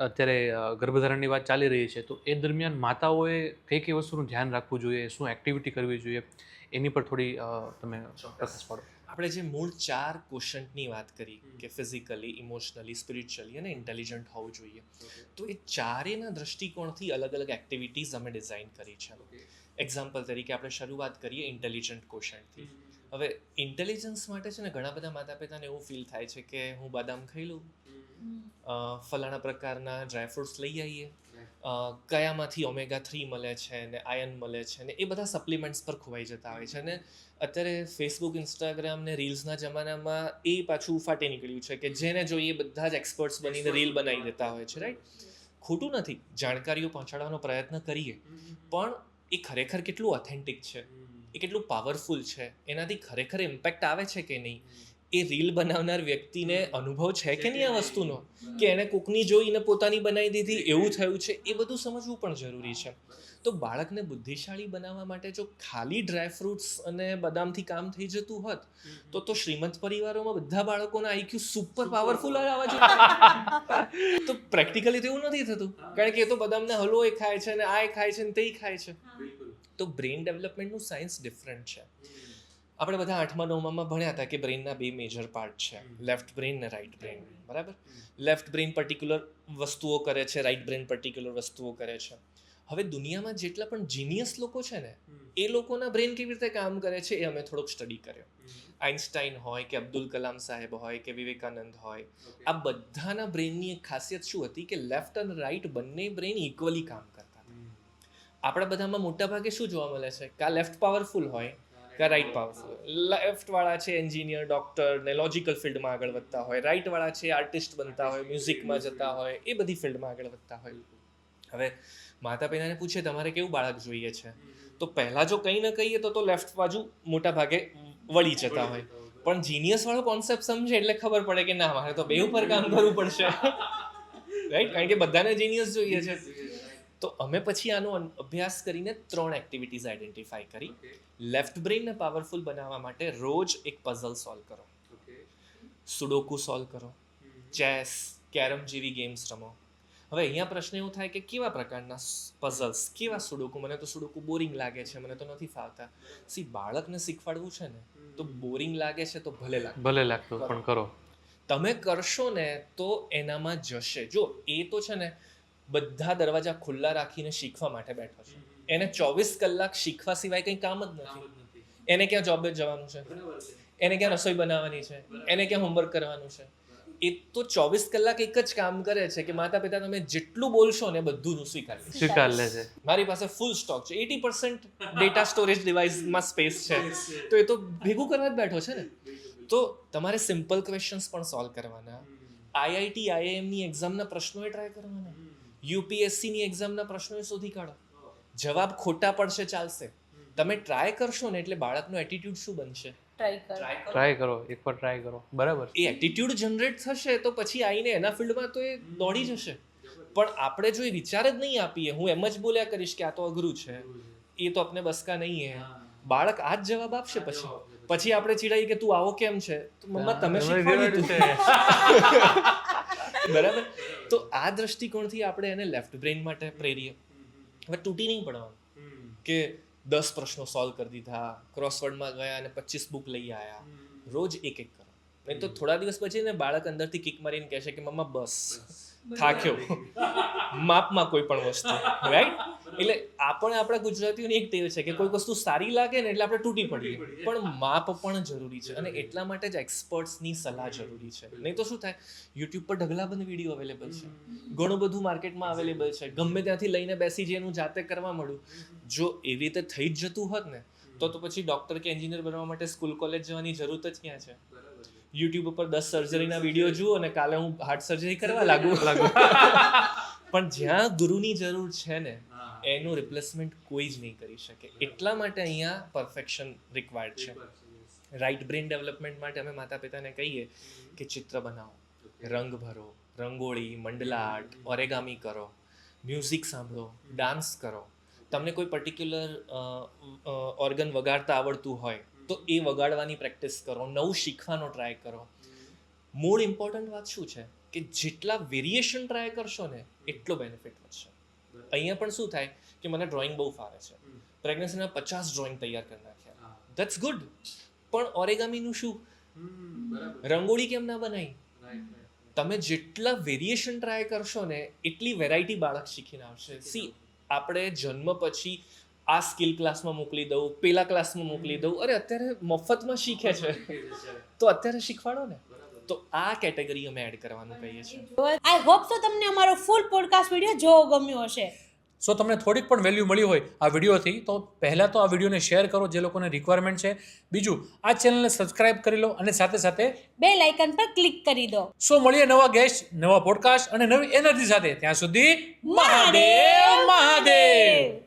અત્યારે ગર્ભધારણની વાત ચાલી રહી છે, તો એ દરમિયાન માતાઓએ કઈ કઈ વસ્તુનું ધ્યાન રાખવું જોઈએ, શું એક્ટિવિટી કરવી જોઈએ, એની પર થોડી તમે પ્રકાશ પાડો. આપણે જે મૂળ 4 ક્વોશન્ટની વાત કરી કે ફિઝિકલી, ઇમોશનલી, સ્પિરિચ્યુઅલી અને ઇન્ટેલિજન્ટ હોવું જોઈએ, તો એ ચારેયના દૃષ્ટિકોણથી અલગ અલગ એક્ટિવિટીઝ અમે ડિઝાઇન કરી છે. એક્ઝામ્પલ તરીકે આપણે શરૂઆત કરીએ ઇન્ટેલિજન્ટ ક્વોશન્ટથી. હવે ઇન્ટેલિજન્સ માટે છે ને ઘણા બધા માતા પિતાને એવું ફીલ થાય છે કે હું બદામ ખાઈ લઉં, ફલાણા પ્રકારના ડ્રાયફ્રૂટ્સ લઈ આવીએ, કયામાંથી ઓમેગા 3 મળે છે ને આયર્ન મળે છે ને એ બધા સપ્લિમેન્ટ્સ પર ખોવાઈ જતા હોય છે. અને અત્યારે ફેસબુક, ઇન્સ્ટાગ્રામ ને રીલ્સના જમાનામાં એ પાછું ફાટી નીકળ્યું છે કે જેને જોઈએ બધા જ એક્સપર્ટ્સ બનીને રીલ બનાવી દેતા હોય છે, રાઈટ? ખોટું નથી, જાણકારીઓ પહોંચાડવાનો પ્રયત્ન કરીએ, પણ એ ખરેખર કેટલું ઓથેન્ટિક છે, એ કેટલું પાવરફુલ છે, એનાથી ખરેખર ઇમ્પેક્ટ આવે છે કે નહીં, એ રીલ બનાવનાર વ્યક્તિને અનુભવ છે કે નહીં આ વસ્તુનો, કે એણે કોકની જોઈને પોતાની બનાવી દીધી એવું થયું છે, એ બધું સમજવું પણ જરૂરી છે. તો બાળકને બુદ્ધિશાળી બનાવવા માટે જો ખાલી ડ્રાયફ્રૂટ્સ અને બદામથી કામ થઈ જતું હોત તો શ્રીમંત પરિવારોમાં બધા બાળકોના આઈક્યુ સુપર પાવરફુલ આવવા જોઈએ. તો પ્રેક્ટિકલી તો એવું નથી થતું, કારણ કે એ તો બદામના હલવો એ ખાય છે ને આ ખાય છે ને તે ખાય છે. તો બ્રેઇન ડેવલપમેન્ટનું સાયન્સ ડિફરન્ટ છે. આપણે બધા 8મા 9મામાં ભણ્યા હતા કે બ્રેઇનના 2 મેજર પાર્ટ છે, લેફ્ટ બ્રેઇન ને રાઇટ બ્રેઇન, બરાબર? લેફ્ટ બ્રેઇન પર્ટિક્યુલર વસ્તુઓ કરે છે, રાઇટ બ્રેઇન પર્ટિક્યુલર વસ્તુઓ કરે છે. હવે દુનિયામાં જેટલા પણ જીનિયસ લોકો છે ને, એ લોકોના બ્રેઇન કેવી રીતે કામ કરે છે એ અમે થોડોક સ્ટડી કર્યો. આઇન્સ્ટાઈન હોય કે અબ્દુલ કલામ સાહેબ હોય કે વિવેકાનંદ હોય, આ બધાના બ્રેઇનની એક ખાસિયત શું હતી કે લેફ્ટ અને રાઇટ બંને બ્રેઇન ઇક્વલી કામ કરતા હતા. આપણા બધામાં મોટા ભાગે શું જોવા મળે છે કે આ લેફ્ટ પાવરફુલ હોય કે રાઇટ પાવરફુલ. લેફ્ટ વાળા છે એન્જિનિયર, ડોક્ટર ને લોજિકલ ફિલ્ડમાં આગળ વધતા હોય, રાઇટ વાળા છે આર્ટિસ્ટ બનતા હોય, મ્યુઝિકમાં જતા હોય, એ બધી ફિલ્ડમાં આગળ વધતા હોય. હવે માતા પિતાને પૂછે તમારે કેવું બાળક જોઈએ છે, તો પહેલા જો કંઈ ન કહીએ તો લેફ્ટ બાજુ મોટા ભાગે વળી જતા હોય, પણ જીનિયસ વાળો કોન્સેપ્ટ સમજે એટલે ખબર પડે કે ના, મારે તો બે ઉપર કામ કરવું પડશે, રાઈટ? કારણ કે બધાને જીનિયસ જોઈએ છે. તો અમે પછી આનો અભ્યાસ કરીને 3 એક્ટિવિટીઝ આઈડેન્ટિફાઈ કરી. લેફ્ટ બ્રેઇનને પાવરફુલ બનાવવા માટે રોજ એક પઝલ સોલ્વ કરો, સુડોકુ સોલ્વ કરો, ચેસ, કેરમ જેવી ગેમ્સ રમો. હવે અહીંયા પ્રશ્ન એવું થાય કે કેવા પ્રકારના પઝલ્સ, કેવા સુડોકુ? મને તો સુડોકુ બોરિંગ લાગે છે, મને તો નથી ફાવતા. બાળકને શીખવાડવું છે ને, તો બોરિંગ લાગે છે તો ભલે લાગતું પણ કરો. તમે કરશો ને તો એનામાં જશે. જો એ તો છે ને બધા દરવાજા ખુલ્લા રાખીને શીખવા માટે બેઠો છે, એને 24 કલાક શીખવા સિવાય કંઈ કામ જ નથી. એને ક્યાં જોબે જવાનું છે, એને ક્યાં રસોઈ બનાવવાની છે, એને ક્યાં હોમવર્ક કરવાનું છે? એ તો 24 કલાક એક જ કામ કરે છે કે માતા પિતા તમે જેટલું બોલશો ને બધું સ્વીકાર લે છે. મારી પાસે ફૂલ સ્ટોક છે, 80% ડેટા સ્ટોરેજ ડિવાઇસમાં સ્પેસ છે, તો એ તો ભેગું કરવા જ બેઠો છે ને. તો તમારે સિમ્પલ ક્વેશ્ચન્સ પણ સોલ્વ કરવાના, આઈઆઈટી આઈઆઈએમની એક્ઝામના પ્રશ્નો એ ટ્રાય કરવાના, યુપીએસસીની એક્ઝામના પ્રશ્નો એ શોધી કાઢો. જવાબ ખોટા પડશે ચાલશે, તમે ટ્રાય કરશો ને એટલે બાળકનો એટીટ્યુડ શું બનશે? ટ્રાય કરો, એકવાર ટ્રાય કરો, બરાબર. એ એટીટ્યુડ જનરેટ થશે તો પછી આવીને એના ફિલ્ડમાં તો એ દોડી જશે. પણ આપણે જો એ વિચાર જ નહીં આપીએ, હું એમ જ બોલ્યા કરીશ કે આ તો અઘરું છે, એ તો આપને બસકા નહીં હે, બાળક આ જ જવાબ આપશે. પછી આપણે ચીડાઈએ કે તું આવો કેમ છે, તો મમ્મા તમે શીખવાડ્યું છે. બરાબર? તો આ દ્રષ્ટિકોણથી આપણે એને લેફ્ટ બ્રેઇન માટે પ્રેરીએ. હવે તૂટી નહીં પડવાનું કે 10 પ્રશ્નો સોલ્વ કરી દીધા, ક્રોસવર્ડમાં ગયા અને 25 બુક લઈ આવ્યા. રોજ એક કરો, નહીં તો થોડા દિવસ પછી ને બાળક અંદરથી કિક મારીને કહેશે કે મમ્મા બસ થાક્યો, માપમાં કોઈ પણ વસ્તુ, રાઈટ? એટલે આપણા ગુજરાતીઓની એક ટેવ છે કે કોઈ વસ્તુ સારી લાગે ને એટલે આપણે તૂટી પડીએ, પણ માપ પણ જરૂરી છે અને એટલા માટે જ એક્સપર્ટ્સની સલાહ જરૂરી છે. નહીં તો શું થાય, યુટ્યુબ પર ઢગલાબંધ વિડીયો અવેલેબલ છે, ઘણું બધું માર્કેટમાં અવેલેબલ છે, ગમે ત્યાંથી લઈને બેસી જઈએ એનું જાતે કરવા મળ્યું. જો એવી રીતે થઈ જ જતું હોત ને તો પછી ડોક્ટર કે એન્જિનિયર બનવા માટે સ્કૂલ કોલેજ જવાની જરૂરત જ ક્યાં છે? યુટ્યુબ ઉપર 10 સર્જરીના વિડીયો જુઓ અને કાલે હું હાર્ટ સર્જરી કરવા લાગુ. પણ જ્યાં ગુરુની જરૂર છે ને એનું રિપ્લેસમેન્ટ કોઈ જ નહીં કરી શકે. એટલા માટે અહીંયા પરફેક્શન રિક્વાયર્ડ છે. રાઇટ બ્રેઇન ડેવલપમેન્ટ માટે અમે માતા પિતાને કહીએ કે ચિત્ર બનાવો, રંગ ભરો, રંગોળી, મંડલા આર્ટ, ઓરેગામી કરો, મ્યુઝિક સાંભળો, ડાન્સ કરો. તમને કોઈ પર્ટિક્યુલર ઓર્ગન વગાડતા આવડતું હોય તો એ વગાડવાની પ્રેક્ટિસ કરો, નવું શીખવાનો ટ્રાય કરો. મૂળ ઇમ્પોર્ટન્ટ વાત શું છે કે જેટલા વેરિએશન ટ્રાય કરશો ને એટલો બેનિફિટ વધશે. અહીંયા પણ શું થાય કે મને ડ્રોઈંગ બહુ ફાવે છે, પ્રેગ્નન્સીના 50 ડ્રોઈંગ તૈયાર કરી નાખ્યા, ધેટ્સ ગુડ, પણ ઓરેગામીનું શું, રંગોળી કેમ ના બનાવી? તમે જેટલા વેરિએશન ટ્રાય કરશો ને એટલી વેરાયટી બાળક શીખીને આવશે. સી, આપણે જન્મ પછી આ સ્કિલ ક્લાસમાં મોકલી દઉં, પેલા ક્લાસમાં મોકલી દઉં, અરે અત્યારે મફતમાં શીખે છે તો અત્યારે શીખવાડો ને. તો આ કેટેગરી અમે એડ કરવાનું કહીએ છીએ. આઈ હોપ તો તમને અમારો ફૂલ પોડકાસ્ટ વિડીયો જોવો ગમ્યો હશે. સો તમને થોડીક પણ વેલ્યુ મળી હોય આ વિડીયોથી તો પહેલાં તો આ વિડીયોને શેર કરો જે લોકોને રિક્વાયરમેન્ટ છે. બીજું, આ ચેનલને સબસ્ક્રાઇબ કરી લો અને સાથે સાથે બેલ આઇકન પર ક્લિક કરી દો. સો મળીએ નવા ગેસ્ટ, નવા પોડકાસ્ટ અને નવી એનર્જી સાથે. ત્યાં સુધી મહાદેવ મહાદેવ.